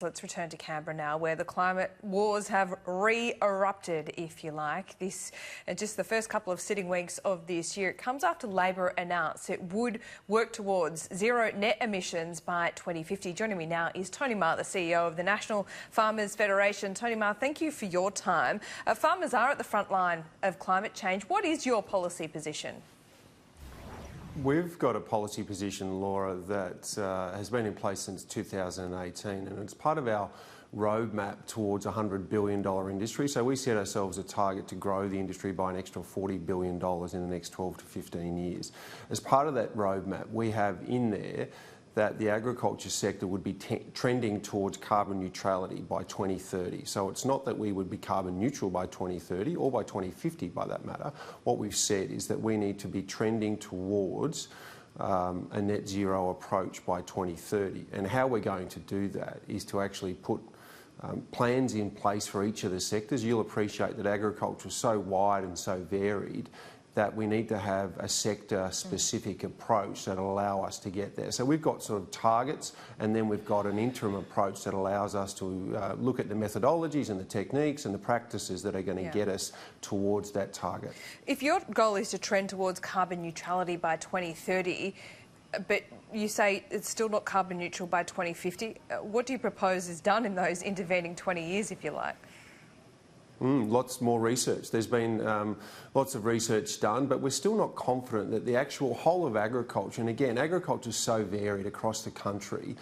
Let's return to Canberra now, where the climate wars have re-erupted, if you like. This just the first couple of sitting weeks of this year. It comes after Labor announced it would work towards zero net emissions by 2050. Joining me now is Tony Maher, the CEO of the National Farmers Federation. Tony Maher, thank you for your time. Farmers are at the front line of climate change. What is your policy position? We've got a policy position, Laura, that has been in place since 2018, and it's part of our roadmap towards a $100 billion industry. So we set ourselves a target to grow the industry by an extra $40 billion in the next 12 to 15 years. As part of that roadmap, we have in there that the agriculture sector would be trending towards carbon neutrality by 2030. So it's not that we would be carbon neutral by 2030 or by 2050 by that matter. What we've said is that we need to be trending towards a net zero approach by 2030. And how we're going to do that is to actually put plans in place for each of the sectors. You'll appreciate that agriculture is so wide and so varied that we need to have a sector-specific approach that will allow us to get there. So we've got sort of targets, and then we've got an interim approach that allows us to look at the methodologies and the techniques and the practices that are going to get us towards that target. If your goal is to trend towards carbon neutrality by 2030, but you say it's still not carbon neutral by 2050, what do you propose is done in those intervening 20 years, if you like? Lots more research. There's been lots of research done, but we're still not confident that the actual whole of agriculture, and again, agriculture is so varied across the country,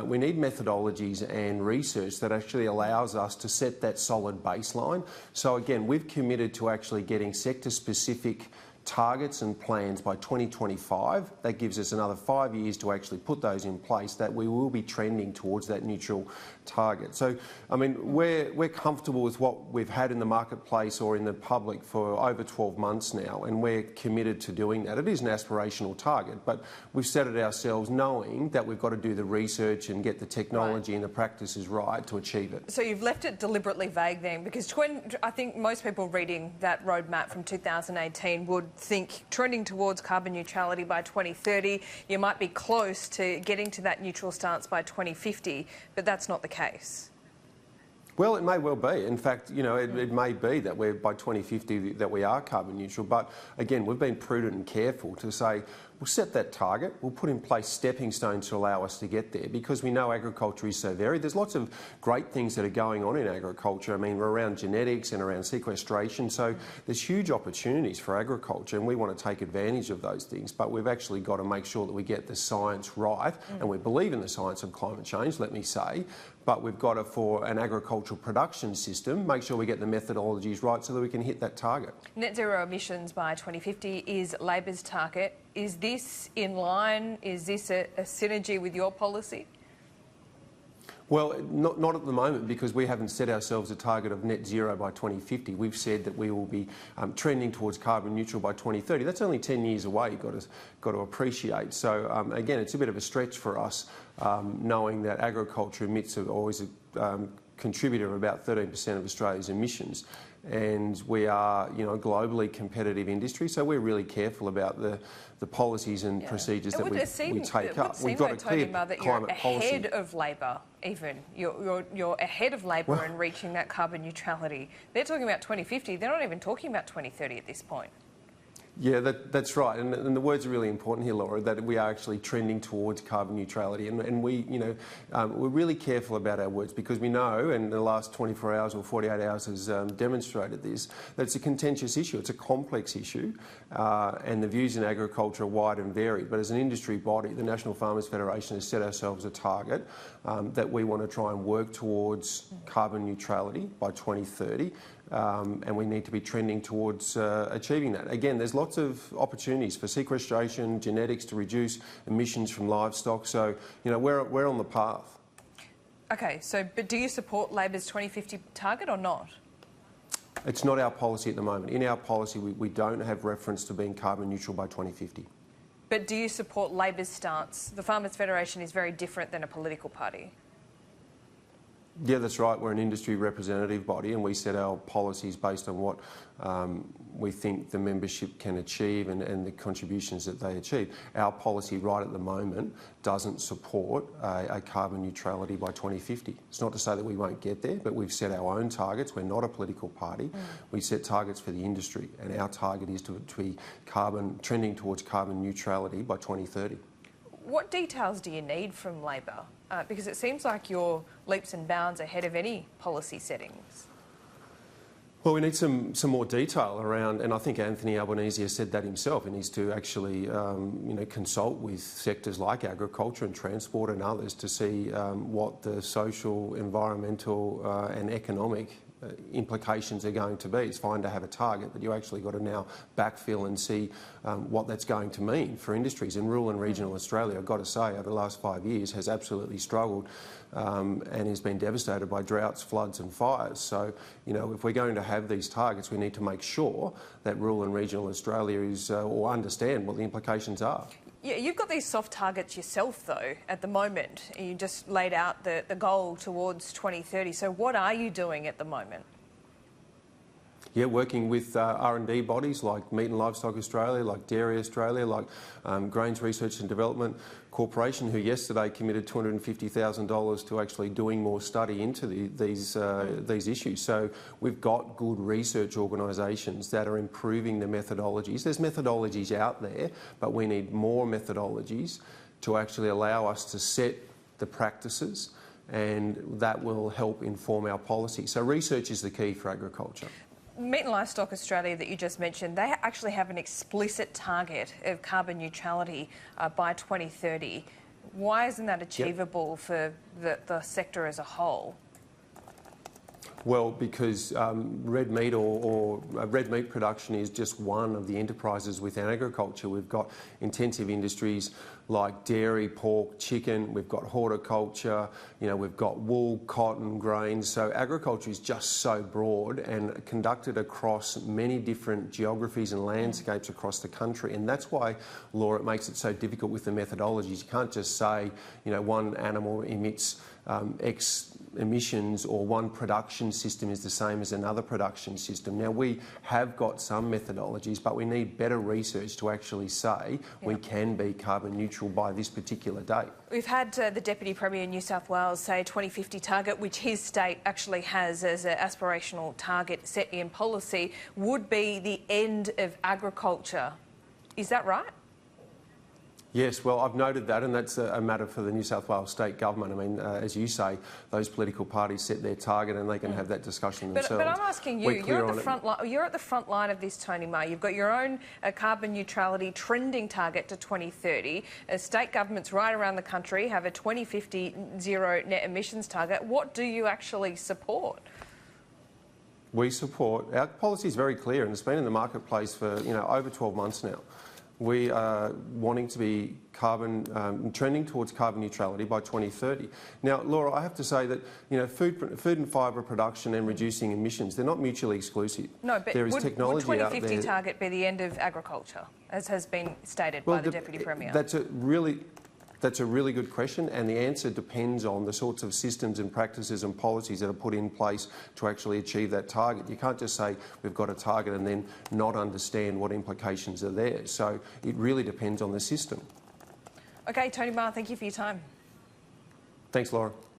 we need methodologies and research that actually allows us to set that solid baseline. So again, we've committed to actually getting sector-specific targets and plans by 2025. That gives us another 5 years to actually put those in place, that we will be trending towards that neutral target. So, I mean, we're comfortable with what we've had in the marketplace or in the public for over 12 months now, and we're committed to doing that. It is an aspirational target, but we've set it ourselves knowing that we've got to do the research and get the technology and the practices right to achieve it. So you've left it deliberately vague then, because I think most people reading that roadmap from 2018 would think trending towards carbon neutrality by 2030, you might be close to getting to that neutral stance by 2050, but that's not the case. Well, it may well be. In fact, you know, it may be that we're by 2050 that we are carbon neutral. But again, we've been prudent and careful to say we'll set that target. We'll put in place stepping stones to allow us to get there, because we know agriculture is so varied. There's lots of great things that are going on in agriculture. I mean, we're around genetics and around sequestration. So there's huge opportunities for agriculture, and we want to take advantage of those things. But we've actually got to make sure that we get the science right, and we believe in the science of climate change, let me say. But we've got to, for an agricultural production system, make sure we get the methodologies right so that we can hit that target. Net zero emissions by 2050 is Labor's target. Is this in line? Is this a synergy with your policy? Well, not at the moment, because we haven't set ourselves a target of net zero by 2050. We've said that we will be trending towards carbon neutral by 2030. That's only 10 years away, you've got to appreciate. So again, it's a bit of a stretch for us, knowing that agriculture emits always a contributor of about 13% of Australia's emissions. And we are, you know, a globally competitive industry, so we're really careful about the policies and procedures that we take up. We've got a clear climate policy. Ahead of Labor, even. You're ahead of Labor in reaching that carbon neutrality. They're talking about 2050. They're not even talking about 2030 at this point. Yeah, that's right, and the words are really important here, Laura, that we are actually trending towards carbon neutrality, and we, you know, we're really careful about our words, because we know, and the last 24 hours or 48 hours has demonstrated this, that it's a contentious issue, it's a complex issue, and the views in agriculture are wide and varied. But as an industry body, the National Farmers Federation has set ourselves a target that we want to try and work towards carbon neutrality by 2030. And we need to be trending towards achieving that. Again, there's lots of opportunities for sequestration, genetics to reduce emissions from livestock. So, you know, we're on the path. Okay, so but do you support Labor's 2050 target or not? It's not our policy at the moment. In our policy, we don't have reference to being carbon neutral by 2050. But do you support Labor's stance? The Farmers Federation is very different than a political party. Yeah, that's right. We're an industry representative body and we set our policies based on what we think the membership can achieve and the contributions that they achieve. Our policy right at the moment doesn't support a carbon neutrality by 2050. It's not to say that we won't get there, but we've set our own targets. We're not a political party. We set targets for the industry and our target is to be trending towards carbon neutrality by 2030. What details do you need from Labor? Because it seems like you're leaps and bounds ahead of any policy settings. Well, we need some more detail around, and I think Anthony Albanese has said that himself. He needs to actually, consult with sectors like agriculture and transport and others to see what the social, environmental, and economic implications are going to be. It's fine to have a target, but you actually got to now backfill and see what that's going to mean for industries. In rural and regional Australia, I've got to say, over the last 5 years has absolutely struggled and has been devastated by droughts, floods and fires. So, if we're going to have these targets, we need to make sure that rural and regional Australia is, or understand what the implications are. Yeah, you've got these soft targets yourself, though, at the moment. You just laid out the goal towards 2030. So what are you doing at the moment? Yeah, working with R&D bodies like Meat and Livestock Australia, like Dairy Australia, like Grains Research and Development Corporation, who yesterday committed $250,000 to actually doing more study into these issues. So we've got good research organisations that are improving the methodologies. There's methodologies out there, but we need more methodologies to actually allow us to set the practices, and that will help inform our policy. So research is the key for agriculture. Meat and Livestock Australia that you just mentioned, they actually have an explicit target of carbon neutrality by 2030. Why isn't that achievable for the sector as a whole? Well, because red meat or red meat production is just one of the enterprises within agriculture. We've got intensive industries like dairy, pork, chicken. We've got horticulture. We've got wool, cotton, grains. So agriculture is just so broad and conducted across many different geographies and landscapes across the country. And that's why, Laura, it makes it so difficult with the methodologies. You can't just say, one animal emits X emissions or one production system is the same as another production system. Now, we have got some methodologies, but we need better research to actually say we can be carbon neutral by this particular date. We've had the Deputy Premier in New South Wales say 2050 target, which his state actually has as an aspirational target set in policy, would be the end of agriculture. Is that right? Yes, well, I've noted that, and that's a matter for the New South Wales state government. I mean, as you say, those political parties set their target and they can have that discussion themselves. But I'm asking you, you're at the front line of this, Tony Maher. You've got your own carbon neutrality trending target to 2030. State governments right around the country have a 2050 zero net emissions target. What do you actually support? We support, our policy is very clear and it's been in the marketplace for over 12 months now. We are wanting to be trending towards carbon neutrality by 2030. Now, Laura, I have to say that food and fibre production and reducing emissions, they're not mutually exclusive. No, but there is technology would out 2050 there. target be the end of agriculture, as has been stated by the Deputy Premier? That's a really good question, and the answer depends on the sorts of systems and practices and policies that are put in place to actually achieve that target. You can't just say we've got a target and then not understand what implications are there. So it really depends on the system. Okay, Tony Maher, thank you for your time. Thanks, Laura.